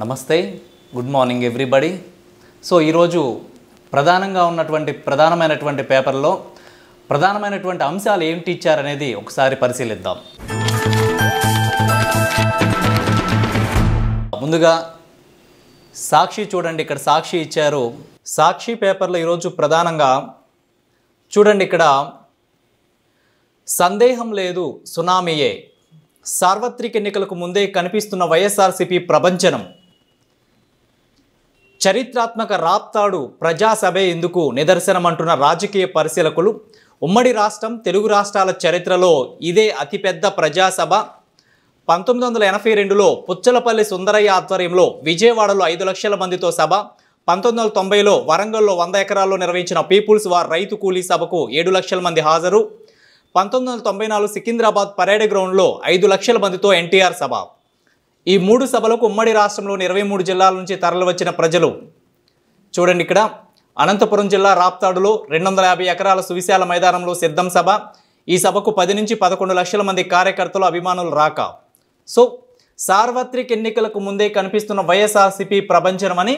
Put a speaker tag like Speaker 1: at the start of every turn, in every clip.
Speaker 1: నమస్తే, good morning everybody. So ఈరోజు ప్రధానమైనటువంటి పేపర్లో ప్రధానమైనటువంటి అంశాలు ఏంటి ఇచ్చారనేది ఒకసారి పరిశీలిద్దాం. ముందుగా సాక్షి చూడండి, ఇక్కడ సాక్షి ఇచ్చారు. సాక్షి పేపర్లో ఈరోజు ప్రధానంగా చూడండి, ఇక్కడ సందేహం లేదు సునామీయే, సార్వత్రిక ఎన్నికలకు ముందే కనిపిస్తున్న వైఎస్ఆర్సీపీ ప్రభంజనం, చరిత్రాత్మక రాప్తాడు ప్రజాసభే ఇందుకు నిదర్శనం అంటున్న రాజకీయ పరిశీలకులు. ఉమ్మడి రాష్ట్రం, తెలుగు రాష్ట్రాల చరిత్రలో ఇదే అతిపెద్ద ప్రజాసభ. 1982లో పుచ్చలపల్లి సుందరయ్య ఆధ్వర్యంలో విజయవాడలో 5 లక్షల మందితో సభ, 1990లో వరంగల్లో 100 ఎకరాల్లో నిర్వహించిన పీపుల్స్ వార్ రైతు కూలీ సభకు 7 లక్షల మంది హాజరు, 1994 సికింద్రాబాద్ పరేడ్ గ్రౌండ్లో 5 లక్షల మందితో ఎన్టీఆర్ సభ. ఈ 3 సభలకు ఉమ్మడి రాష్ట్రంలోని 23 జిల్లాల నుంచి తరలివచ్చిన ప్రజలు. చూడండి, ఇక్కడ అనంతపురం జిల్లా రాప్తాడులో 250 ఎకరాల సువిశాల మైదానంలో సిద్ధం సభ. ఈ సభకు 10 నుంచి 11 లక్షల మంది కార్యకర్తలు, అభిమానులు రాక. సో సార్వత్రిక ఎన్నికలకు ముందే కనిపిస్తున్న వైఎస్ఆర్సీపీ ప్రభంజనం అని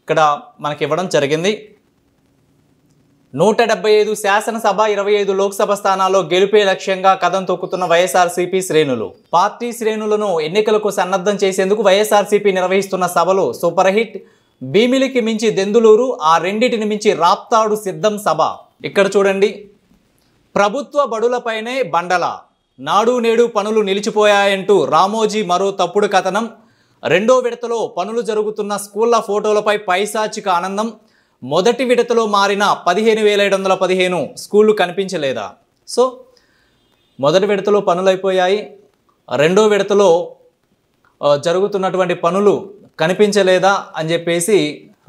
Speaker 1: ఇక్కడ మనకి ఇవ్వడం జరిగింది. 175 శాసనసభ, 25 లోక్సభ స్థానాల్లో గెలుపే లక్ష్యంగా కదం తొక్కుతున్న వైఎస్ఆర్సీపీ శ్రేణులు. పార్టీ శ్రేణులను ఎన్నికలకు సన్నద్ధం చేసేందుకు వైఎస్ఆర్సీపీ నిర్వహిస్తున్న సభలు సూపర్ హిట్. భీమిలికి మించి దెందులూరు, ఆ రెండింటిని మించి రాప్తాడు సిద్ధం సభ. ఇక్కడ చూడండి, ప్రభుత్వ బడులపైనే బండల, నాడు నేడు పనులు నిలిచిపోయాయంటూ రామోజీ మరో తప్పుడు కథనం. 2వ విడతలో పనులు జరుగుతున్న స్కూళ్ల ఫోటోలపై పైశాచిక ఆనందం. మొదటి విడతలో మారిన 15,715 స్కూళ్ళు కనిపించలేదా? సో మొదటి విడతలో పనులు అయిపోయాయి, 2వ విడతలో జరుగుతున్నటువంటి పనులు కనిపించలేదా అని చెప్పేసి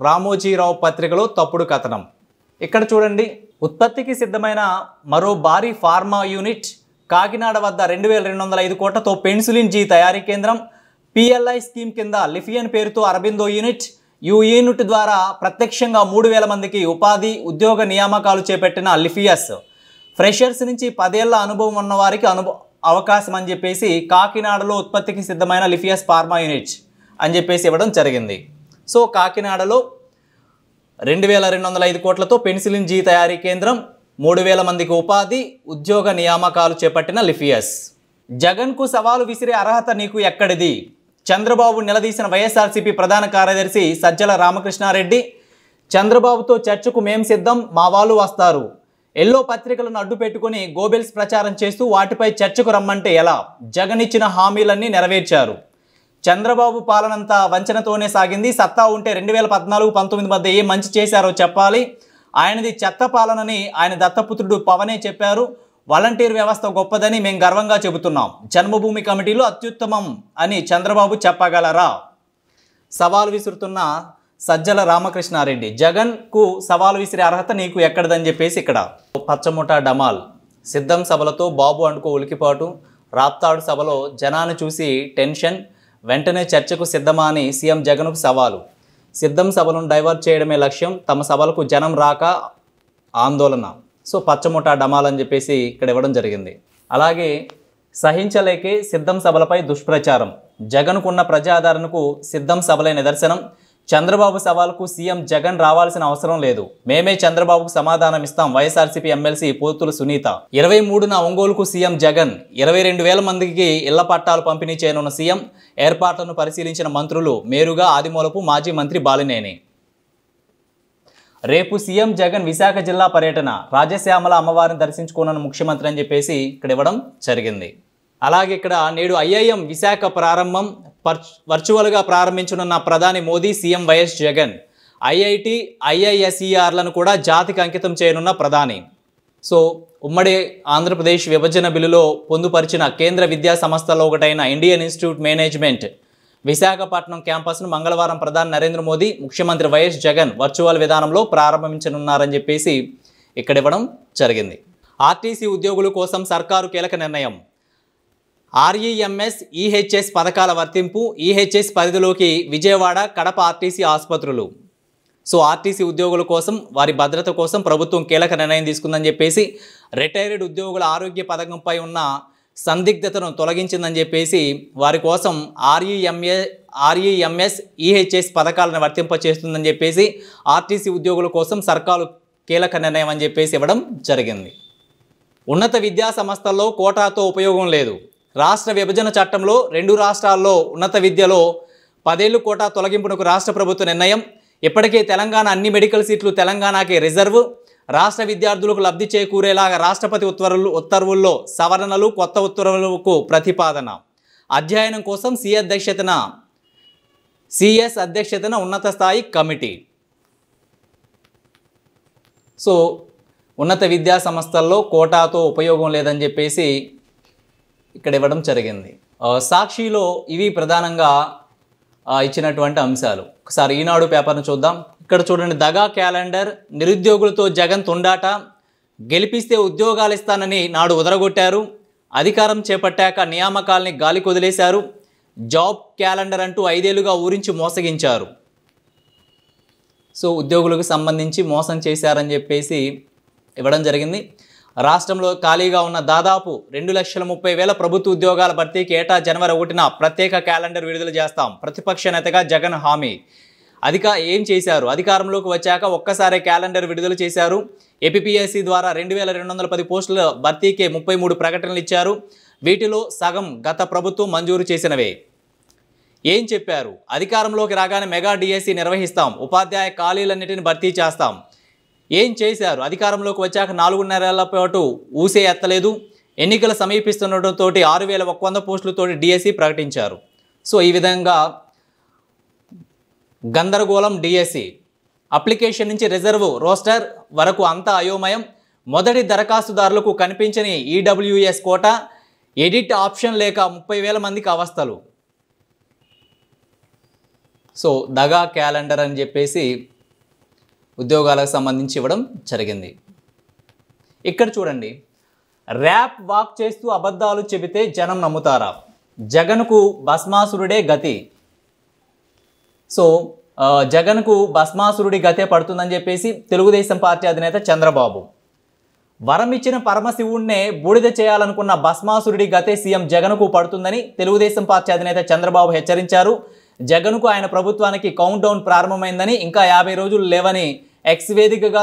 Speaker 1: రామోజీరావు పత్రికలో తప్పుడు కథనం. ఇక్కడ చూడండి, ఉత్పత్తికి సిద్ధమైన మరో భారీ ఫార్మా యూనిట్. కాకినాడ వద్ద 2,205 కోట్లతో పెన్సిలిన్ జీ తయారీ కేంద్రం. పిఎల్ఐ స్కీమ్ కింద లిఫియన్ పేరుతో అరబిందో యూనిట్. ఈ యూనిట్ ద్వారా ప్రత్యక్షంగా 3,000 మందికి ఉపాధి, ఉద్యోగ నియామకాలు చేపట్టిన లిఫియస్. ఫ్రెషర్స్ నుంచి 10 ఏళ్ల అనుభవం ఉన్న వారికి అవకాశం అని చెప్పేసి కాకినాడలో ఉత్పత్తికి సిద్ధమైన లిఫియస్ ఫార్మా యూనిట్ అని చెప్పేసి ఇవ్వడం జరిగింది. సో కాకినాడలో 2,205 కోట్లతో పెన్సిలిన్ జీ తయారీ కేంద్రం, 3,000 మందికి ఉపాధి, ఉద్యోగ నియామకాలు చేపట్టిన లిఫియస్. జగన్కు సవాలు విసిరే అర్హత నీకు ఎక్కడిది? చంద్రబాబు నిలదీసిన వైఎస్ఆర్సీపీ ప్రధాన కార్యదర్శి సజ్జల రామకృష్ణారెడ్డి. చంద్రబాబుతో చర్చకు మేం సిద్ధం, మా వాళ్ళు వస్తారు. ఎల్లో పత్రికలను అడ్డు పెట్టుకుని గోబెల్స్ ప్రచారం చేస్తూ వాటిపై చర్చకు రమ్మంటే ఎలా? జగన్ ఇచ్చిన హామీలన్నీ నెరవేర్చారు. చంద్రబాబు పాలనంతా వంచనతోనే సాగింది. సత్తా ఉంటే 2014-19 మధ్య ఏ మంచి చేశారో చెప్పాలి. ఆయనది చెత్త పాలనని ఆయన దత్తపుత్రుడు పవనే చెప్పారు. వాలంటీర్ వ్యవస్థ గొప్పదని మేము గర్వంగా చెబుతున్నాం. జన్మభూమి కమిటీలో అత్యుత్తమం అని చంద్రబాబు చెప్పగలరా? సవాల్ విసురుతున్న సజ్జల రామకృష్ణారెడ్డి. జగన్కు సవాల్ విసిరే అర్హత నీకు ఎక్కడదని చెప్పేసి ఇక్కడ పచ్చముఠా డమాల్. సిద్ధం సభలతో బాబు అంటుకో ఉలికిపాటు. రాప్తాడు సభలో జనాన్ని చూసి టెన్షన్. వెంటనే చర్చకు సిద్ధమా అని సీఎం జగన్కు సవాలు. సిద్ధం సభలను డైవర్ట్ చేయడమే లక్ష్యం, తమ సభలకు జనం రాక ఆందోళన. సో పచ్చముఠా డమాల్ అని చెప్పేసి ఇక్కడ ఇవ్వడం జరిగింది. అలాగే సహించలేకే సిద్ధం సభలపై దుష్ప్రచారం. జగన్కున్న ప్రజాదరణకు సిద్ధం సభలే నిదర్శనం. చంద్రబాబు సవాల్కు సీఎం జగన్ రావాల్సిన అవసరం లేదు, మేమే చంద్రబాబుకు సమాధానం ఇస్తాం. వైఎస్ఆర్సీపీ ఎమ్మెల్సీ పోతుల సునీత. 23న ఒంగోలుకు సీఎం జగన్. 22,000 మందికి ఇళ్ల పట్టాలు పంపిణీ చేయనున్న సీఎం. ఏర్పాట్లను పరిశీలించిన మంత్రులు మేరుగా, ఆదిమూలపు, మాజీ మంత్రి బాలినేని. రేపు సీఎం జగన్ విశాఖ జిల్లా పర్యటన. రాజశ్యామల అమ్మవారిని దర్శించుకోనున్న ముఖ్యమంత్రి అని చెప్పేసి ఇక్కడ ఇవ్వడం జరిగింది. అలాగే ఇక్కడ నేడు ఐఐఎం విశాఖ ప్రారంభం. వర్చువల్గా ప్రారంభించనున్న ప్రధాని మోదీ, సీఎం వైఎస్ జగన్. ఐఐటి, ఐఐఎస్ఈఆర్లను కూడా జాతికి అంకితం చేయనున్న ప్రధాని. సో ఉమ్మడి ఆంధ్రప్రదేశ్ విభజన బిల్లులో పొందుపరిచిన కేంద్ర విద్యా సంస్థలో ఒకటైన ఇండియన్ ఇన్స్టిట్యూట్ మేనేజ్మెంట్ విశాఖపట్నం క్యాంపస్ను మంగళవారం ప్రధాని నరేంద్ర మోదీ, ముఖ్యమంత్రి వైఎస్ జగన్ వర్చువల్ విధానంలో ప్రారంభించనున్నారని చెప్పేసి ఇక్కడ ఇవ్వడం జరిగింది. ఆర్టీసీ ఉద్యోగుల కోసం సర్కారు కీలక నిర్ణయం. ఆర్ఈఎంఎస్, ఈహెచ్ఎస్ పథకాల వర్తింపు. ఈహెచ్ఎస్ పరిధిలోకి విజయవాడ, కడప ఆర్టీసీ ఆసుపత్రులు. సో ఆర్టీసీ ఉద్యోగుల కోసం, వారి భద్రత కోసం ప్రభుత్వం కీలక నిర్ణయం తీసుకుందని చెప్పేసి రిటైర్డ్ ఉద్యోగుల ఆరోగ్య పథకంపై ఉన్న సందిగ్ధతను తొలగించిందని చెప్పేసి వారి కోసం ఆర్ఈఎంఎస్, ఈహెచ్ఎస్ పథకాలను వర్తింపచేస్తుందని చెప్పేసి ఆర్టీసీ ఉద్యోగుల కోసం సర్కారు కీలక నిర్ణయం అని చెప్పేసి ఇవ్వడం జరిగింది. ఉన్నత విద్యా సంస్థల్లో కోటాతో ఉపయోగం లేదు. రాష్ట్ర విభజన చట్టంలో 2 రాష్ట్రాల్లో ఉన్నత విద్యలో 10 ఏళ్లు కోటా తొలగింపునకు రాష్ట్ర ప్రభుత్వ నిర్ణయం. ఇప్పటికే తెలంగాణ అన్ని మెడికల్ సీట్లు తెలంగాణకే రిజర్వ్. రాష్ట్ర విద్యార్థులకు లబ్ధి చేకూరేలాగా రాష్ట్రపతి ఉత్తర్వుల్లో సవరణలు, కొత్త ఉత్తర్వులకు ప్రతిపాదన. అధ్యయనం కోసం సిఎస్ అధ్యక్షతన ఉన్నత స్థాయి కమిటీ. సో ఉన్నత విద్యా సంస్థల్లో కోటాతో ఉపయోగం లేదని చెప్పేసి ఇక్కడ ఇవ్వడం జరిగింది. సాక్షిలో ఇవి ప్రధానంగా ఇచ్చినటువంటి అంశాలు. ఒకసారి ఈనాడు పేపర్ను చూద్దాం. ఇక్కడ చూడండి, దగా క్యాలెండర్, నిరుద్యోగులతో జగన్ తొండాట, గెలిపిస్తే ఉద్యోగాలు ఇస్తానని నాడు ఉదరగొట్టారు, అధికారం చేపట్టాక నియామకాల్ని గాలి కొదిలేశారు, జాబ్ క్యాలెండర్ అంటూ 5 ఏళ్లుగా ఊరించి మోసగించారు. సో ఉద్యోగులకు సంబంధించి మోసం చేశారని చెప్పేసి ఇవ్వడం జరిగింది. రాష్ట్రంలో ఖాళీగా ఉన్న దాదాపు 2,30,000 ప్రభుత్వ ఉద్యోగాల భర్తీకి ఏటా జనవరి 1న ప్రత్యేక క్యాలెండర్ విడుదల చేస్తాం. ప్రతిపక్ష నేతగా జగన్ హామీ. ఏం చేశారు? అధికారంలోకి వచ్చాక ఒక్కసారి క్యాలెండర్ విడుదల చేశారు. ఏపీపీఎస్సీ ద్వారా 2,210 పోస్టుల భర్తీకి 33 ప్రకటనలు ఇచ్చారు. వీటిలో సగం గత ప్రభుత్వం మంజూరు చేసినవే. ఏం చెప్పారు? అధికారంలోకి రాగానే మెగా డిఎస్సి నిర్వహిస్తాం, ఉపాధ్యాయ ఖాళీలన్నిటిని భర్తీ చేస్తాం. ఏం చేశారు? అధికారంలోకి వచ్చాక 4.5 ఏళ్ల పాటు ఊసే ఎత్తలేదు. ఎన్నికలు సమీపిస్తుండటంతో 6,100 పోస్టులతో డిఎస్సి ప్రకటించారు. సో ఈ విధంగా గందరగోళం డిఎస్సి. అప్లికేషన్ నుంచి రిజర్వ్ రోస్టర్ వరకు అంతా అయోమయం. మొదటి దరఖాస్తుదారులకు కనిపించని ఈడబ్ల్యూఎస్ కోటా, ఎడిట్ ఆప్షన్ లేక 30,000 మందికి అవస్థలు. సో దగా క్యాలెండర్ అని చెప్పేసి ఉద్యోగాలకు సంబంధించి ఇవ్వడం జరిగింది. ఇక్కడ చూడండి, ర్యాప్ వాక్ చేస్తూ అబద్ధాలు చెబితే జనం నమ్ముతారా? జగన్కు భస్మాసురుడే గతి. సో జగన్కు భస్మాసురుడి గతే పడుతుందని చెప్పేసి తెలుగుదేశం పార్టీ అధినేత చంద్రబాబు. వరం ఇచ్చిన పరమశివుడినే బూడిద చేయాలనుకున్న భస్మాసురుడి గతే సీఎం జగన్కు పడుతుందని తెలుగుదేశం పార్టీ అధినేత చంద్రబాబు హెచ్చరించారు. జగన్కు ఆయన ప్రభుత్వానికి కౌంట్ డౌన్ ప్రారంభమైందని, ఇంకా 50 రోజులు లేవని ఎక్స్ వేదికగా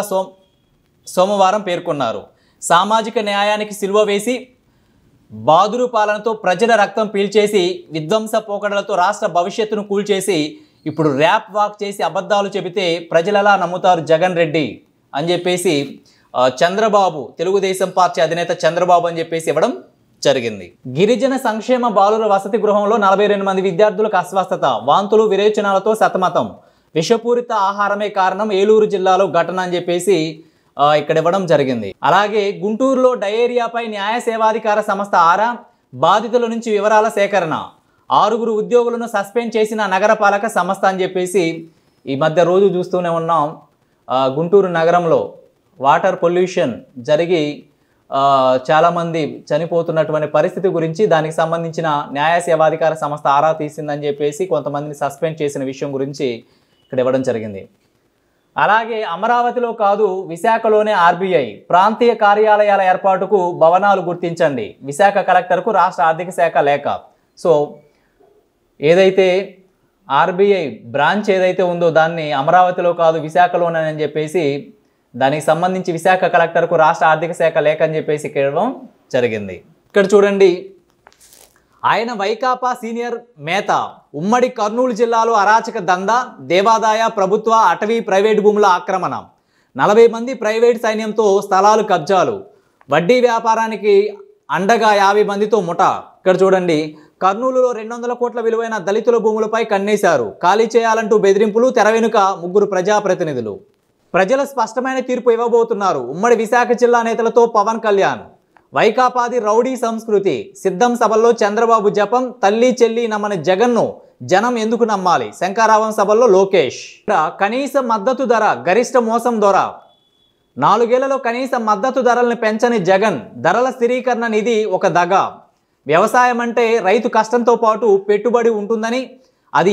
Speaker 1: సోమవారం పేర్కొన్నారు. సామాజిక న్యాయానికి సిలువ వేసి బాదురు పాలనతో ప్రజల రక్తం పీల్చేసి విధ్వంస పోకడలతో రాష్ట్ర భవిష్యత్తును కూల్చేసి ఇప్పుడు ర్యాప్ వాక్ చేసి అబద్ధాలు చెబితే ప్రజలలా నమ్ముతారు జగన్ రెడ్డి అని చెప్పేసి చంద్రబాబు, తెలుగుదేశం పార్టీ అధినేత చంద్రబాబు అని చెప్పేసి ఇవ్వడం జరిగింది. గిరిజన సంక్షేమ బాలుర వసతి గృహంలో 42 మంది విద్యార్థులకు అస్వస్థత, వాంతులు విరేచనాలతో సతమతం. విషపూరిత ఆహారమే కారణం, ఏలూరు జిల్లాలో ఘటన అని చెప్పేసి ఇక్కడ ఇవ్వడం జరిగింది. అలాగే గుంటూరులో డయేరియాపై న్యాయ సేవాధికార సంస్థ ఆరా, బాధితుల నుంచి వివరాల సేకరణ. 6 ఉద్యోగులను సస్పెండ్ చేసిన నగరపాలక సంస్థ అని చెప్పేసి ఈ మధ్య రోజు చూస్తూనే ఉన్నాం. గుంటూరు నగరంలో వాటర్ పొల్యూషన్ జరిగి చాలామంది చనిపోతున్నటువంటి పరిస్థితి గురించి, దానికి సంబంధించిన న్యాయ సేవాధికార సంస్థ ఆరా తీసిందని చెప్పేసి కొంతమందిని సస్పెండ్ చేసిన విషయం గురించి ఇక్కడ ఇవ్వడం జరిగింది. అలాగే అమరావతిలో కాదు, విశాఖలోనే ఆర్బీఐ ప్రాంతీయ కార్యాలయాల ఏర్పాటుకు భవనాలు గుర్తించండి. విశాఖ కలెక్టర్కు రాష్ట్ర ఆర్థిక శాఖ లేఖ. సో ఏదైతే ఆర్బీఐ బ్రాంచ్ ఏదైతే ఉందో దాన్ని అమరావతిలో కాదు విశాఖలోనే అని చెప్పేసి, దానికి సంబంధించి విశాఖ కలెక్టర్కు రాష్ట్ర ఆర్థిక శాఖ లేఖ అని చెప్పేసి ఇక్కడ ఇవ్వడం జరిగింది. ఇక్కడ చూడండి, ఆయన వైకాపా సీనియర్ నేత. ఉమ్మడి కర్నూలు జిల్లాలో అరాచక దందా, దేవాదాయ ప్రభుత్వ అటవీ ప్రైవేటు భూముల ఆక్రమణ, 40 మంది ప్రైవేట్ సైన్యంతో స్థలాలు కబ్జాలు, వడ్డీ వ్యాపారానికి అండగా 50 మందితో ముఠా. ఇక్కడ చూడండి, కర్నూలులో 200 కోట్ల విలువైన దళితుల భూములపై కన్నేశారు. ఖాళీ చేయాలంటూ బెదిరింపులు, తెర వెనుక 3 ప్రజాప్రతినిధులు. ప్రజలు స్పష్టమైన తీర్పు ఇవ్వబోతున్నారు. ఉమ్మడి విశాఖ జిల్లా నేతలతో పవన్ కళ్యాణ్. వైకాపాది రౌడీ సంస్కృతి. సిద్ధం సభల్లో చంద్రబాబు జపం, తల్లి చెల్లి నమ్మని జగన్ను జనం ఎందుకు నమ్మాలి? శంకరావం సభల్లో లోకేష్. కనీస మద్దతు ధర గరిష్ట మోసం దొర. 4 ఏళ్లలో కనీస మద్దతు ధరలను పెంచని జగన్. ధరల స్థిరీకరణ నిధి ఒక దగ. వ్యవసాయం అంటే రైతు కష్టంతో పాటు పెట్టుబడి ఉంటుందని, అది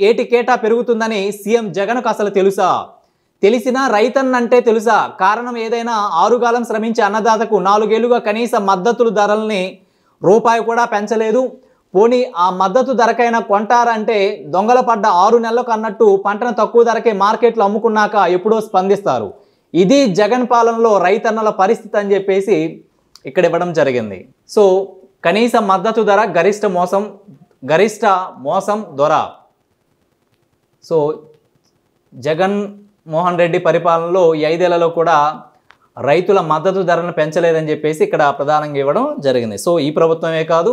Speaker 1: ఏటికేటా పెరుగుతుందని సీఎం జగన్కు అసలు తెలుసా? తెలిసినా రైతన్నంటే తెలుసా? కారణం ఏదైనా ఆరుగాలం శ్రమించే అన్నదాతకు 4 ఏళ్లుగా కనీస మద్దతు ధరల్ని రూపాయి కూడా పెంచలేదు. పోనీ ఆ మద్దతు ధరకైనా కొంటారంటే దొంగల పడ్డ 6 నెలలకు అన్నట్టు పంటను తక్కువ ధరకే మార్కెట్లో అమ్ముకున్నాక ఎప్పుడో స్పందిస్తారు. ఇది జగన్ పాలనలో రైతన్నల పరిస్థితి అని చెప్పేసి ఇక్కడ ఇవ్వడం జరిగింది. సో కనీస మద్దతు ధర గరిష్ట మోసం దొర. సో జగన్ మోహన్ రెడ్డి పరిపాలనలో ఈ 5 ఏళ్లలో కూడా రైతుల మద్దతు ధరను పెంచలేదని చెప్పేసి ఇక్కడ ప్రధానంగా ఇవ్వడం జరిగింది. సో ఈ ప్రభుత్వమే కాదు,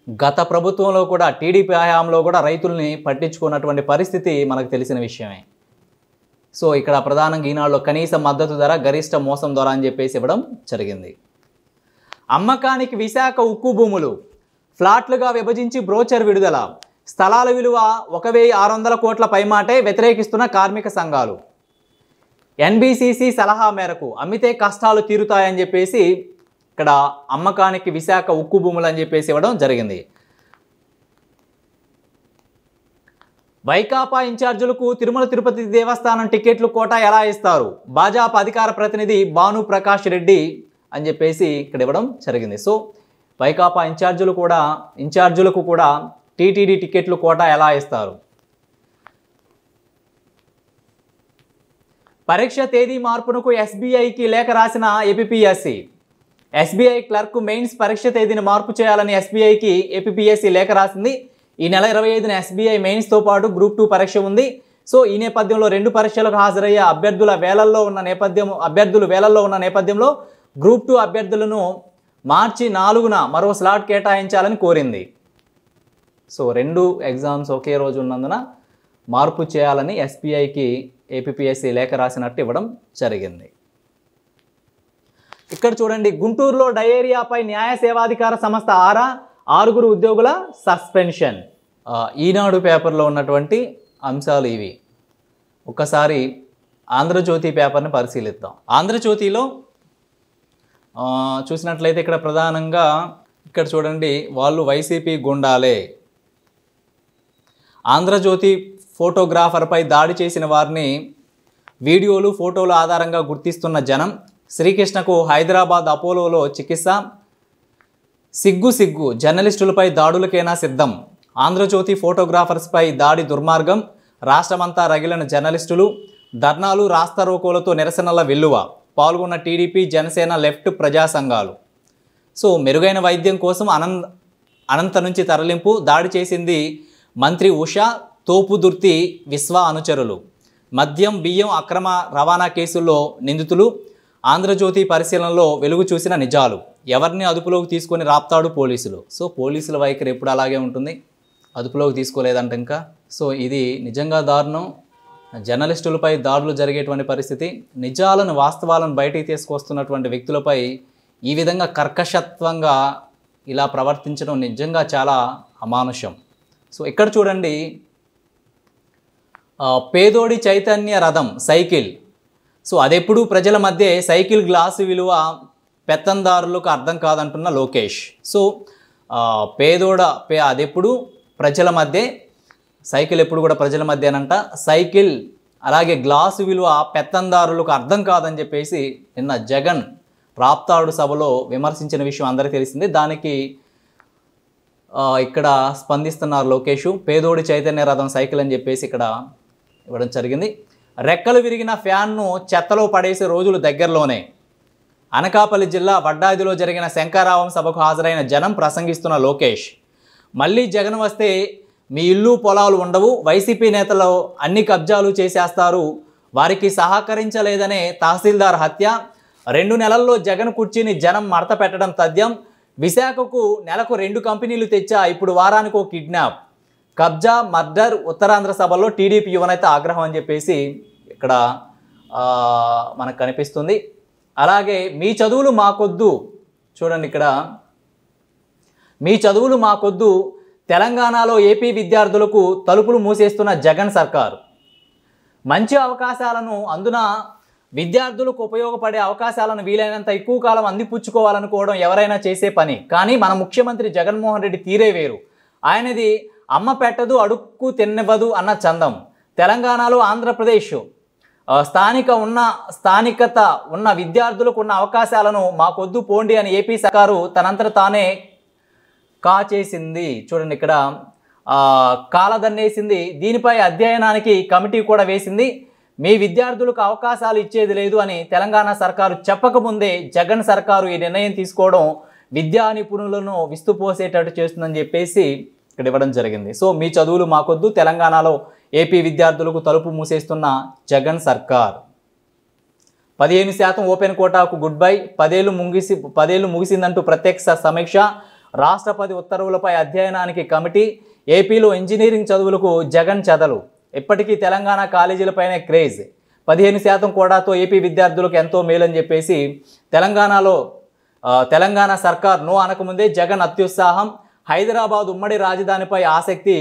Speaker 1: గత ప్రభుత్వంలో కూడా టీడీపీ హయాంలో కూడా రైతుల్ని పట్టించుకున్నటువంటి పరిస్థితి మనకు తెలిసిన విషయమే. సో ఇక్కడ ప్రధానంగా ఈనాడులో కనీస మద్దతు ధర గరిష్ట మోసం ధర అని చెప్పేసి ఇవ్వడం జరిగింది. అమ్మకానికి విశాఖ ఉక్కు భూములు ఫ్లాట్లుగా విభజించి బ్రోచర్ విడుదల. స్థలాల విలువ 1,600 కోట్ల పైమాటే వ్యతిరేకిస్తున్న కార్మిక సంఘాలు. ఎన్బిసిసి సలహా మేరకు అమ్మితే కష్టాలు తీరుతాయని చెప్పేసి ఇక్కడ అమ్మకానికి విశాఖ ఉక్కు భూములు అని చెప్పేసి ఇవ్వడం జరిగింది. వైకాపా ఇన్ఛార్జీలకు తిరుమల తిరుపతి దేవస్థానం టికెట్లు కోటా ఎలా ఇస్తారు? భాజపా అధికార ప్రతినిధి భాను ప్రకాష్ రెడ్డి అని చెప్పేసి ఇక్కడ ఇవ్వడం జరిగింది. సో వైకాపా ఇన్ఛార్జీలకు కూడా టీటీడీ టికెట్లు కోటా ఎలా ఇస్తారు? పరీక్ష తేదీ మార్పునకు ఎస్బీఐకి లేఖ రాసిన ఏపీపీఎస్సీ. ఎస్బీఐ క్లర్క్ మెయిన్స్ పరీక్ష తేదీని మార్పు చేయాలని ఎస్బీఐకి ఏపీపీఎస్సీ లేఖ రాసింది. ఈ నెల 25న ఎస్బీఐ మెయిన్స్తో పాటు గ్రూప్ 2 పరీక్ష ఉంది. సో ఈ నేపథ్యంలో 2 పరీక్షలకు హాజరయ్యే అభ్యర్థులు వేలల్లో ఉన్న నేపథ్యంలో గ్రూప్ 2 అభ్యర్థులను మార్చి 4న మరో స్లాట్ కేటాయించాలని కోరింది. సో 2 ఎగ్జామ్స్ ఒకే రోజు ఉన్నందున మార్పు చేయాలని ఎస్బీఐకి ఏపీపీఎస్సీ లేఖ రాసినట్టు ఇవ్వడం జరిగింది. ఇక్కడ చూడండి, గుంటూరులో డయేరియాపై న్యాయ సేవాధికార సంస్థ 6 ఉద్యోగుల సస్పెన్షన్. ఈనాడు పేపర్లో ఉన్నటువంటి అంశాలు ఇవి. ఒక్కసారి ఆంధ్రజ్యోతి పేపర్ని పరిశీలిద్దాం. ఆంధ్రజ్యోతిలో చూసినట్లయితే ఇక్కడ ప్రధానంగా ఇక్కడ చూడండి, వాళ్ళు వైసీపీ గుండాలే. ఆంధ్రజ్యోతి ఫోటోగ్రాఫర్పై దాడి చేసిన వారిని వీడియోలు ఫోటోల ఆధారంగా గుర్తిస్తున్న జనం. శ్రీకృష్ణకు హైదరాబాద్ అపోలోలో చికిత్స. సిగ్గు జర్నలిస్టులపై దాడులకైనా సిద్ధం. ఆంధ్రజ్యోతి ఫోటోగ్రాఫర్స్పై దాడి దుర్మార్గం. రాష్ట్రమంతా రగిలిన జర్నలిస్టులు. ధర్నాలు రాస్తారోకోలతో నిరసనల వెల్లువ. పాల్గొన్న టీడీపీ, జనసేన, లెఫ్ట్, ప్రజా సంఘాలు. సో మెరుగైన వైద్యం కోసం అనంత నుంచి తరలింపు. దాడి చేసింది మంత్రి ఉషా, తోపుదుర్తి విశ్వ అనుచరులు. మద్యం, బియ్యం అక్రమ రవాణా కేసుల్లో నిందితులు. ఆంధ్రజ్యోతి పరిశీలనలో వెలుగు చూసిన నిజాలు. ఎవరిని అదుపులోకి తీసుకొని రాప్తాడు పోలీసులు. సో పోలీసుల వైఖరి ఎప్పుడు అలాగే ఉంటుంది, అదుపులోకి తీసుకోలేదంట ఇంకా. సో ఇది నిజంగా దారుణం. జర్నలిస్టులపై దాడులు జరిగేటువంటి పరిస్థితి. నిజాలను, వాస్తవాలను బయటికి తీసుకొస్తున్నటువంటి వ్యక్తులపై ఈ విధంగా కర్కశత్వంగా ఇలా ప్రవర్తించడం నిజంగా చాలా అమానుషం. సో ఇక్కడ చూడండి, పేదోడి చైతన్య రథం సైకిల్. సో అదెప్పుడు ప్రజల మధ్య సైకిల్ గ్లాసు విలువ పెత్తందారులకు అర్థం కాదంటున్న లోకేష్. సో అదెప్పుడు ప్రజల మధ్య, సైకిల్ ఎప్పుడు కూడా ప్రజల మధ్యనంట. సైకిల్ అలాగే గ్లాసు విలువ పెత్తందారులకు అర్థం కాదని చెప్పేసి నిన్న జగన్ రాప్తాడు సభలో విమర్శించిన విషయం అందరికీ తెలిసిందే. దానికి ఇక్కడ స్పందిస్తున్నారు లోకేష్. పేదోడి చైతన్య రథం సైకిల్ అని చెప్పేసి ఇక్కడ ఇవ్వడం జరిగింది. రెక్కలు విరిగిన ఫ్యాన్ను చెత్తలో పడేసే రోజులు దగ్గరలోనే. అనకాపల్లి జిల్లా వడ్డాదిలో జరిగిన శంకరావం సభకు హాజరైన జనం ప్రసంగిస్తున్న లోకేష్. మళ్ళీ జగన్ వస్తే మీ ఇల్లు పొలాలు ఉండవు, వైసీపీ నేతలు అన్ని కబ్జాలు చేసేస్తారు, వారికి సహకరించలేదనే తహసీల్దార్ హత్య, 2 నెలల్లో జగన్ కుర్చీని జనం మడత పెట్టడం తథ్యం, విశాఖకు నెలకు 2 కంపెనీలు తెచ్చా, ఇప్పుడు వారానికి ఒక కిడ్నాప్, కబ్జా, మర్డర్, ఉత్తరాంధ్ర సభలో టీడీపీ యువనేత ఆగ్రహం అని చెప్పేసి ఇక్కడ మనకు కనిపిస్తుంది. అలాగే మీ చదువులు మాకొద్దు, చూడండి ఇక్కడ, మీ చదువులు మాకొద్దు, తెలంగాణలో ఏపీ విద్యార్థులకు తలుపులు మూసేస్తున్న జగన్ సర్కారు. మంచి అవకాశాలను, అందున విద్యార్థులకు ఉపయోగపడే అవకాశాలను వీలైనంత ఎక్కువ కాలం అందిపుచ్చుకోవాలనుకోవడం ఎవరైనా చేసే పని. కానీ మన ముఖ్యమంత్రి జగన్మోహన్ రెడ్డి తీరే వేరు. ఆయనది అమ్మ పెట్టదు అడుక్కు తిన్నవదు అన్న చందం. తెలంగాణలో, ఆంధ్రప్రదేశ్ స్థానికత ఉన్న విద్యార్థులకు ఉన్న అవకాశాలను మాకొద్దు పోండి అని ఏపీ సర్కారు తనంతట తానే కాచేసింది. చూడండి ఇక్కడ కాలదన్నేసింది. దీనిపై అధ్యయనానికి కమిటీ కూడా వేసింది. మీ విద్యార్థులకు అవకాశాలు ఇచ్చేది లేదు అని తెలంగాణ సర్కారు చెప్పకముందే జగన్ సర్కారు ఈ నిర్ణయం తీసుకోవడం విద్యా నిపుణులను విస్తుపోసేటట్టు చేస్తుందని చెప్పేసి ఇక్కడ ఇవ్వడం జరిగింది. సో మీ చదువులు మాకొద్దు, తెలంగాణలో ఏపీ విద్యార్థులకు తలుపు మూసేస్తున్న జగన్ సర్కార్. 15% ఓపెన్ కోటాకు గుడ్ బై. 10 ఏళ్లు ముగిసిందంటూ ప్రత్యక్ష సమీక్ష. రాష్ట్రపతి ఉత్తర్వులపై అధ్యయనానికి కమిటీ. ఏపీలో ఇంజనీరింగ్ చదువులకు జగన్ చెదలు. ఇప్పటికీ తెలంగాణ కాలేజీలపైనే క్రేజ్. 15% కోటాతో ఏపీ విద్యార్థులకు ఎంతో మేలని చెప్పేసి తెలంగాణ సర్కార్ నో అనకముందే జగన్ అత్యుత్సాహం. హైదరాబాద్ ఉమ్మడి రాజధానిపై ఆసక్తి,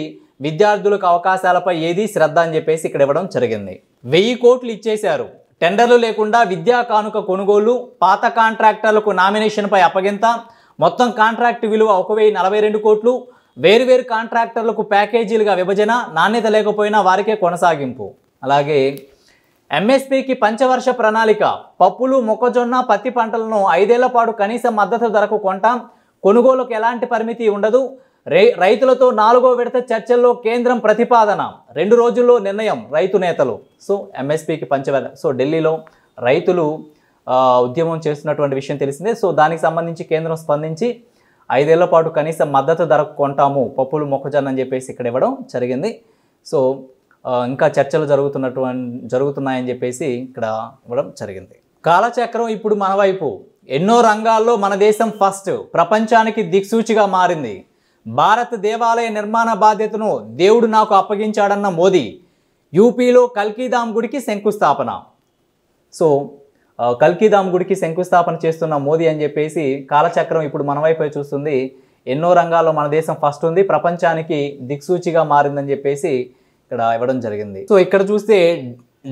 Speaker 1: విద్యార్థులకు అవకాశాలపై ఏది శ్రద్ధ అని చెప్పేసి ఇక్కడ ఇవ్వడం జరిగింది. 1000 కోట్లు ఇచ్చేశారు. టెండర్లు లేకుండా విద్యా కానుక కొనుగోలు. పాత కాంట్రాక్టర్లకు నామినేషన్పై అప్పగింత. మొత్తం కాంట్రాక్ట్ విలువ 1042 కోట్లు. వేరువేరు కాంట్రాక్టర్లకు ప్యాకేజీలుగా విభజన. నాణ్యత లేకపోయినా వారికే కొనసాగింపు. అలాగే ఎంఎస్పీకి పంచవర్ష ప్రణాళిక. పప్పులు, మొక్కజొన్న, పత్తి పంటలను 5 ఏళ్ల పాటు కనీస మద్దతు ధరకు కొంటాం. కొనుగోలుకు ఎలాంటి పరిమితి ఉండదు. రైతులతో 4వ విడత చర్చల్లో కేంద్రం ప్రతిపాదన. 2 రోజుల్లో నిర్ణయం రైతు నేతలు. సో ఎంఎస్పీకి పంచవర్ష. సో ఢిల్లీలో రైతులు ఉద్యమం చేస్తున్నటువంటి విషయం తెలిసిందే. సో దానికి సంబంధించి కేంద్రం స్పందించి 5 ఏళ్ల పాటు కనీస మద్దతు ధరకు కొంటాము పప్పులు, మొక్కజొన్న అని చెప్పేసి ఇక్కడ ఇవ్వడం జరిగింది. సో ఇంకా చర్చలు జరుగుతున్నాయని చెప్పేసి ఇక్కడ ఇవ్వడం జరిగింది. కాలచక్రం ఇప్పుడు మన వైపు. ఎన్నో రంగాల్లో మన దేశం ఫస్ట్. ప్రపంచానికి దిక్సూచిగా మారింది. భారత్ దేవాలయ నిర్మాణ బాధ్యతను దేవుడు నాకు అప్పగించాడన్న మోదీ. యూపీలో కల్కీధామ్ గుడికి శంకుస్థాపన. సో కల్కీధామ్ గుడికి శంకుస్థాపన చేస్తున్న మోదీ అని చెప్పేసి కాలచక్రం ఇప్పుడు మన వైపే చూస్తుంది. ఎన్నో రంగాల్లో మన దేశం ఫస్ట్ ఉంది, ప్రపంచానికి దిక్సూచిగా మారిందని చెప్పేసి ఇక్కడ ఇవ్వడం జరిగింది. సో ఇక్కడ చూస్తే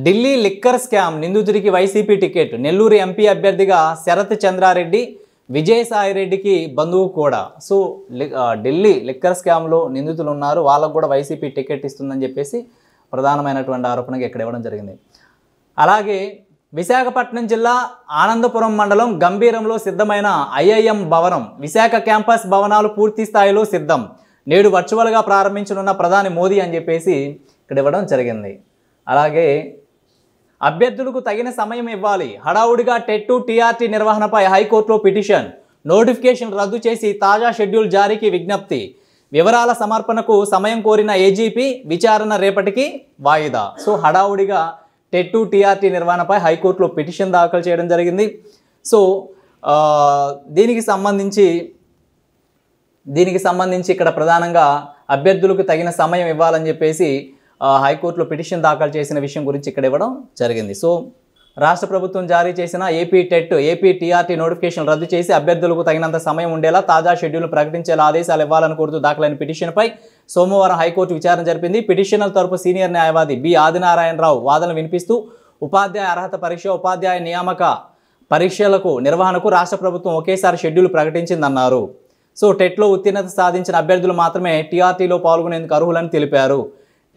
Speaker 1: ఢిల్లీ లిక్కర్ స్కామ్ నిందితుడికి వైసీపీ టికెట్. నెల్లూరు ఎంపీ అభ్యర్థిగా శరత్ చంద్రారెడ్డి, విజయసాయిరెడ్డికి బంధువు కూడా. సో ఢిల్లీ లిక్కర్ స్కామ్లో నిందితులు ఉన్నారు, వాళ్ళకు కూడా వైసీపీ టికెట్ ఇస్తుందని చెప్పేసి ప్రధానమైనటువంటి ఆరోపణగా ఇక్కడ ఇవ్వడం జరిగింది. అలాగే విశాఖపట్నం జిల్లా ఆనందపురం మండలం గంభీరంలో సిద్ధమైన ఐఐఎం భవనం. విశాఖ క్యాంపస్ భవనాలు పూర్తి స్థాయిలో సిద్ధం. నేడు వర్చువల్గా ప్రారంభించనున్న ప్రధాని మోదీ అని చెప్పేసి ఇక్కడ ఇవ్వడం జరిగింది. అలాగే అభ్యర్థులకు తగిన సమయం ఇవ్వాలి. హడావుడిగా టెట్, టీఆర్టీ నిర్వహణపై హైకోర్టులో పిటిషన్. నోటిఫికేషన్ రద్దు చేసి తాజా షెడ్యూల్ జారీకి విజ్ఞప్తి. వివరాల సమర్పణకు సమయం కోరిన ఏజీపీ. విచారణ రేపటికి వాయిదా. సో హడావుడిగా టెట్, టీఆర్టీ నిర్వహణపై హైకోర్టులో పిటిషన్ దాఖలు చేయడం జరిగింది. సో దీనికి సంబంధించి ఇక్కడ ప్రధానంగా అభ్యర్థులకు తగిన సమయం ఇవ్వాలని చెప్పేసి హైకోర్టులో పిటిషన్ దాఖలు చేసిన విషయం గురించి ఇక్కడ ఇవ్వడం జరిగింది. సో రాష్ట్ర ప్రభుత్వం జారీ చేసిన AP TET, AP TRT notification రద్దు చేసి అభ్యర్థులకు తగినంత సమయం ఉండేలా తాజా షెడ్యూల్ ప్రకటించేలా ఆదేశాలు ఇవ్వాలని కోరుతూ దాఖలైన పిటిషన్పై సోమవారం హైకోర్టు విచారణ జరిపింది. పిటిషనర్ తరపు సీనియర్ న్యాయవాది బి ఆదినారాయణరావు వాదనలు వినిపిస్తూ ఉపాధ్యాయ అర్హత పరీక్ష, ఉపాధ్యాయ నియామక పరీక్షలకు నిర్వహణకు రాష్ట్ర ప్రభుత్వం ఒకేసారి షెడ్యూల్ ప్రకటించిందన్నారు. సో టెట్లో ఉత్తీర్ణత సాధించిన అభ్యర్థులు మాత్రమే టీఆర్టీలో పాల్గొనేందుకు అర్హులని తెలిపారు.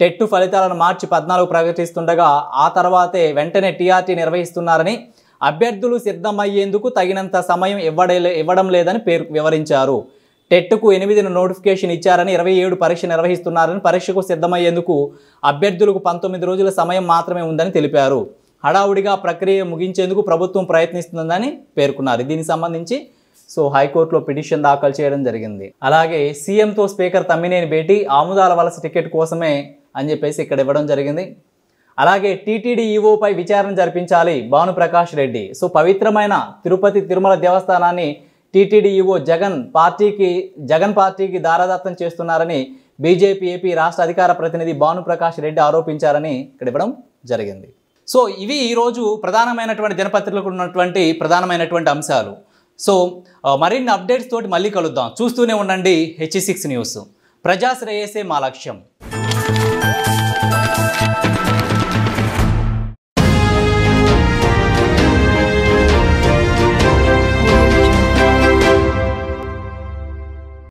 Speaker 1: టెట్ ఫలితాలను మార్చి 14 ప్రకటిస్తుండగా ఆ తర్వాతే వెంటనే టీఆర్టీ నిర్వహిస్తున్నారని, అభ్యర్థులు సిద్ధమయ్యేందుకు తగినంత సమయం ఇవ్వడం లేదని వివరించారు. టెట్కు 8 నోటిఫికేషన్ ఇచ్చారని, 27 పరీక్ష నిర్వహిస్తున్నారని, పరీక్షకు సిద్ధమయ్యేందుకు అభ్యర్థులకు 19 రోజుల సమయం మాత్రమే ఉందని తెలిపారు. హడావుడిగా ప్రక్రియ ముగించేందుకు ప్రభుత్వం ప్రయత్నిస్తుందని పేర్కొన్నారు. దీనికి సంబంధించి సో హైకోర్టులో పిటిషన్ దాఖలు చేయడం జరిగింది. అలాగే సీఎంతో స్పీకర్ తమ్మినేని భేటీ. ఆముదాల వలస టికెట్ కోసమే అని చెప్పేసి ఇక్కడ ఇవ్వడం జరిగింది. అలాగే టీటీడీ ఈవోపై విచారణ జరిపించాలి భాను ప్రకాష్ రెడ్డి. సో పవిత్రమైన తిరుపతి తిరుమల దేవస్థానాన్ని టీటీడీ ఈవో జగన్ పార్టీకి దారాదత్తం చేస్తున్నారని బీజేపీ ఏపీ రాష్ట్ర అధికార ప్రతినిధి భాను ప్రకాష్ రెడ్డి ఆరోపించారని ఇక్కడ ఇవ్వడం జరిగింది. సో ఇవి ఈరోజు ప్రధానమైనటువంటి దినపత్రికలకు ఉన్నటువంటి ప్రధానమైనటువంటి అంశాలు. సో మరిన్ని అప్డేట్స్ తోటి మళ్ళీ కలుద్దాం. చూస్తూనే ఉండండి H6 న్యూస్. ప్రజాశ్రేయసే మా లక్ష్యం.